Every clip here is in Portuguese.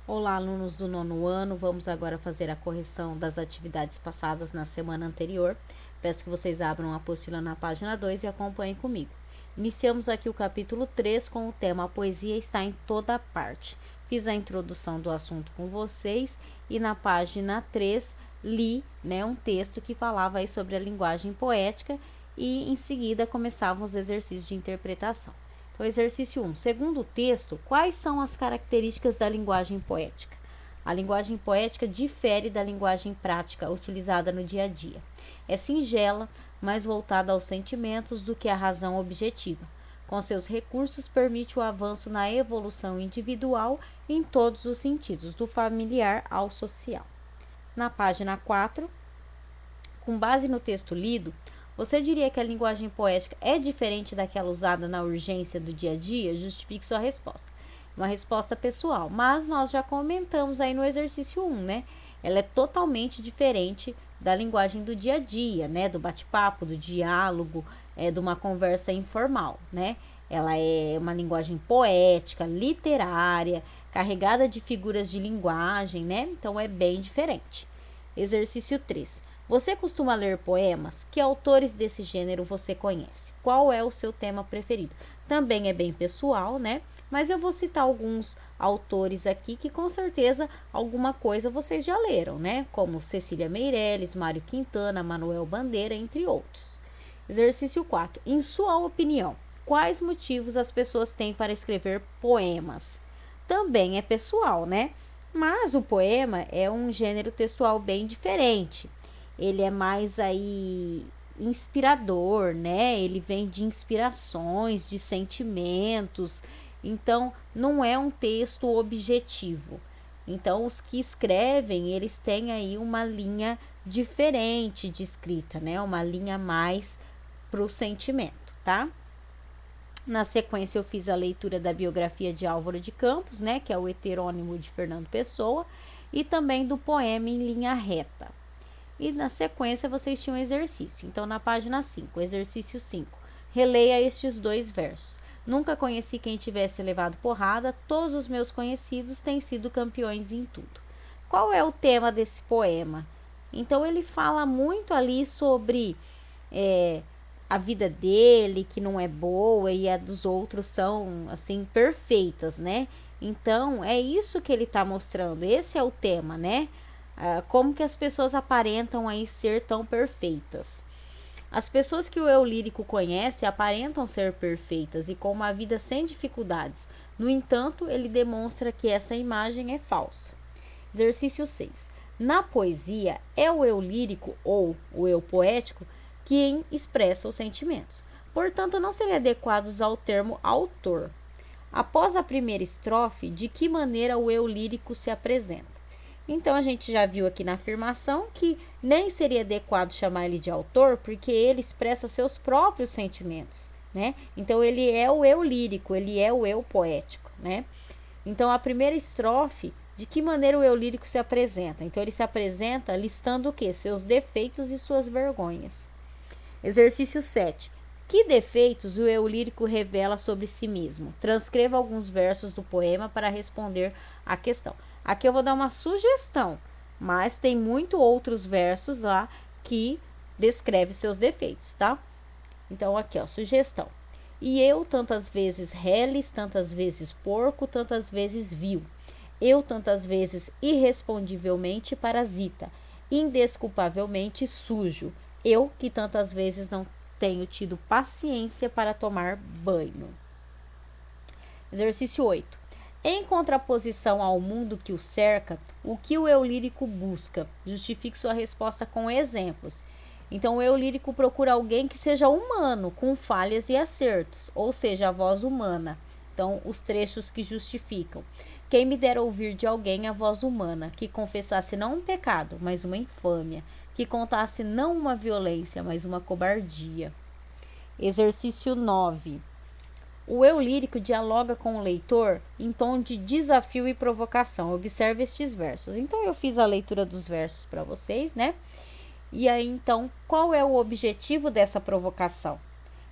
Olá, alunos do nono ano, vamos agora fazer a correção das atividades passadas na semana anterior. Peço que vocês abram a apostila na página 2 e acompanhem comigo. Iniciamos aqui o capítulo 3 com o tema A Poesia está em toda parte. Fiz a introdução do assunto com vocês e na página 3 li um texto que falava aí sobre a linguagem poética e em seguida começavam os exercícios de interpretação. Então, exercício 1. Segundo o texto, quais são as características da linguagem poética? A linguagem poética difere da linguagem prática utilizada no dia a dia. É singela, mais voltada aos sentimentos do que à razão objetiva. Com seus recursos, permite o avanço na evolução individual em todos os sentidos, do familiar ao social. Na página 4, com base no texto lido, você diria que a linguagem poética é diferente daquela usada na urgência do dia a dia? Justifique sua resposta. Uma resposta pessoal, mas nós já comentamos aí no exercício 1, né? Ela é totalmente diferente da linguagem do dia a dia, né? Do bate-papo, do diálogo, de uma conversa informal, né? Ela é uma linguagem poética, literária, carregada de figuras de linguagem, né? Então é bem diferente. Exercício 3. Você costuma ler poemas? Que autores desse gênero você conhece? Qual é o seu tema preferido? Também é bem pessoal, né? Mas eu vou citar alguns autores aqui que com certeza alguma coisa vocês já leram, né? Como Cecília Meirelles, Mário Quintana, Manuel Bandeira, entre outros. Exercício 4. Em sua opinião, quais motivos as pessoas têm para escrever poemas? Também é pessoal, né? Mas o poema é um gênero textual bem diferente. Ele é mais aí inspirador, né? Ele vem de inspirações, de sentimentos. Então, não é um texto objetivo. Então, os que escrevem, eles têm aí uma linha diferente de escrita, né? Uma linha mais para o sentimento, tá? Na sequência, eu fiz a leitura da biografia de Álvaro de Campos, né? Que é o heterônimo de Fernando Pessoa, e também do poema Em Linha Reta. E na sequência vocês tinham um exercício. Então, na página 5, exercício 5, releia estes dois versos. Nunca conheci quem tivesse levado porrada, todos os meus conhecidos têm sido campeões em tudo. Qual é o tema desse poema? Então, ele fala muito ali sobre a vida dele, que não é boa, e a dos outros são, assim, perfeitas, né? Então, é isso que ele está mostrando. Esse é o tema, né? Como que as pessoas aparentam aí ser tão perfeitas. As pessoas que o eu lírico conhece aparentam ser perfeitas e com uma vida sem dificuldades. No entanto, ele demonstra que essa imagem é falsa. Exercício 6. Na poesia, é o eu lírico ou o eu poético quem expressa os sentimentos. Portanto, não seria adequado usar o termo autor. Após a primeira estrofe, de que maneira o eu lírico se apresenta? Então, a gente já viu aqui na afirmação que nem seria adequado chamar ele de autor, porque ele expressa seus próprios sentimentos, né? Então, ele é o eu lírico, ele é o eu poético, né? Então, a primeira estrofe, de que maneira o eu lírico se apresenta? Então, ele se apresenta listando o quê? Seus defeitos e suas vergonhas. Exercício 7. Que defeitos o eu lírico revela sobre si mesmo? Transcreva alguns versos do poema para responder à questão. Aqui eu vou dar uma sugestão, mas tem muito outros versos lá que descreve seus defeitos, tá? Então, aqui, ó, sugestão. E eu tantas vezes reles, tantas vezes porco, tantas vezes vil. Eu tantas vezes irrespondivelmente parasita, indesculpavelmente sujo. Eu que tantas vezes não tenho tido paciência para tomar banho. Exercício 8. Em contraposição ao mundo que o cerca, o que o eu lírico busca? Justifique sua resposta com exemplos. Então, o eu lírico procura alguém que seja humano, com falhas e acertos, ou seja, a voz humana. Então, os trechos que justificam. Quem me dera ouvir de alguém a voz humana, que confessasse não um pecado, mas uma infâmia, que contasse não uma violência, mas uma cobardia. Exercício 9. O eu lírico dialoga com o leitor em tom de desafio e provocação. Observe estes versos. Então, eu fiz a leitura dos versos para vocês, né? E aí, então, qual é o objetivo dessa provocação?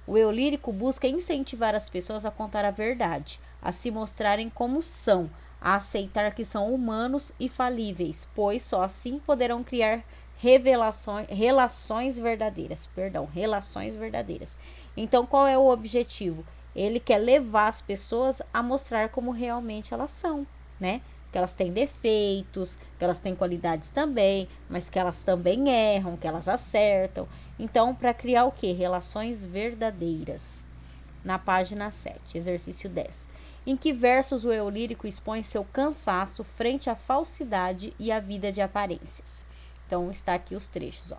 O eu lírico busca incentivar as pessoas a contar a verdade, a se mostrarem como são, a aceitar que são humanos e falíveis, pois só assim poderão criar relações verdadeiras. Então, qual é o objetivo? Ele quer levar as pessoas a mostrar como realmente elas são, né? Que elas têm defeitos, que elas têm qualidades também, mas que elas também erram, que elas acertam. Então, para criar o quê? Relações verdadeiras. Na página 7, exercício 10. Em que versos o eu lírico expõe seu cansaço frente à falsidade e à vida de aparências? Então, está aqui os trechos, ó.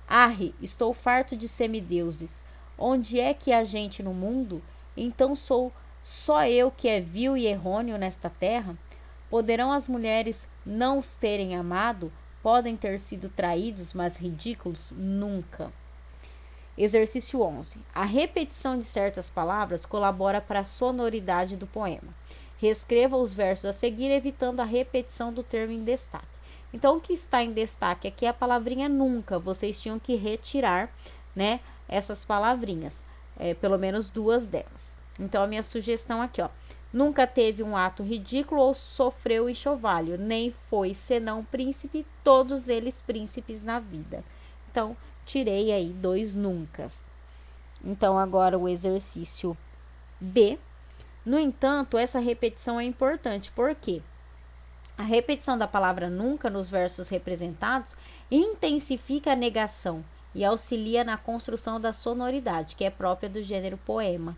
Arre, estou farto de semideuses. Onde é que há gente no mundo? Então sou só eu que é vil e errôneo nesta terra? Poderão as mulheres não os terem amado? Podem ter sido traídos, mas ridículos? Nunca. Exercício 11. A repetição de certas palavras colabora para a sonoridade do poema. Reescreva os versos a seguir, evitando a repetição do termo em destaque. Então, o que está em destaque aqui é a palavrinha nunca. Vocês tinham que retirar, né, essas palavrinhas, pelo menos duas delas. Então, a minha sugestão aqui, ó. Nunca teve um ato ridículo ou sofreu enxovalho, nem foi senão príncipe, todos eles príncipes na vida. Então, tirei aí 2 nuncas. Então, agora o exercício B. No entanto, essa repetição é importante, porque a repetição da palavra nunca nos versos representados intensifica a negação e auxilia na construção da sonoridade, que é própria do gênero poema.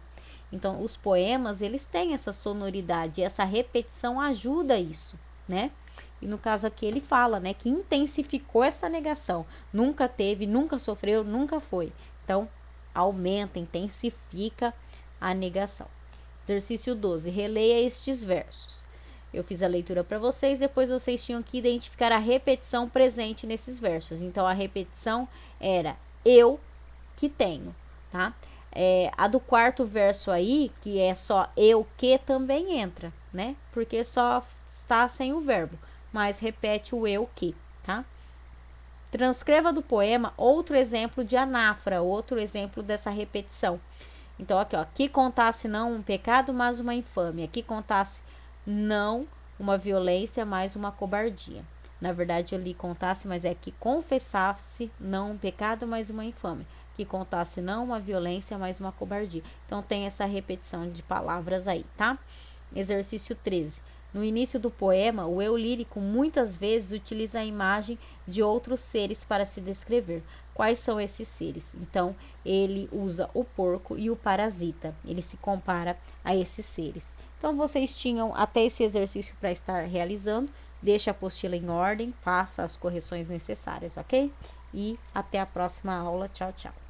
Então, os poemas, eles têm essa sonoridade, e essa repetição ajuda isso, né? E no caso aqui ele fala, né, que intensificou essa negação. Nunca teve, nunca sofreu, nunca foi. Então, aumenta, intensifica a negação. Exercício 12. Releia estes versos. Eu fiz a leitura para vocês, depois vocês tinham que identificar a repetição presente nesses versos. Então, a repetição era eu que tenho, tá? A do quarto verso aí, que é só eu que, também entra, né? Porque só está sem o verbo, mas repete o eu que, tá? Transcreva do poema outro exemplo de anáfora, outro exemplo dessa repetição. Então, aqui, ó, que contasse não um pecado, mas uma infâmia. Que contasse não uma violência, mas uma cobardia. Na verdade, eu li contasse, mas é que confessasse não um pecado, mas uma infâmia. Que contasse não uma violência, mas uma cobardia. Então, tem essa repetição de palavras aí, tá? Exercício 13. No início do poema, o eu lírico muitas vezes utiliza a imagem de outros seres para se descrever. Quais são esses seres? Então, ele usa o porco e o parasita. Ele se compara a esses seres. Então, vocês tinham até esse exercício para estar realizando. Deixe a apostila em ordem, faça as correções necessárias, ok? E até a próxima aula. Tchau, tchau.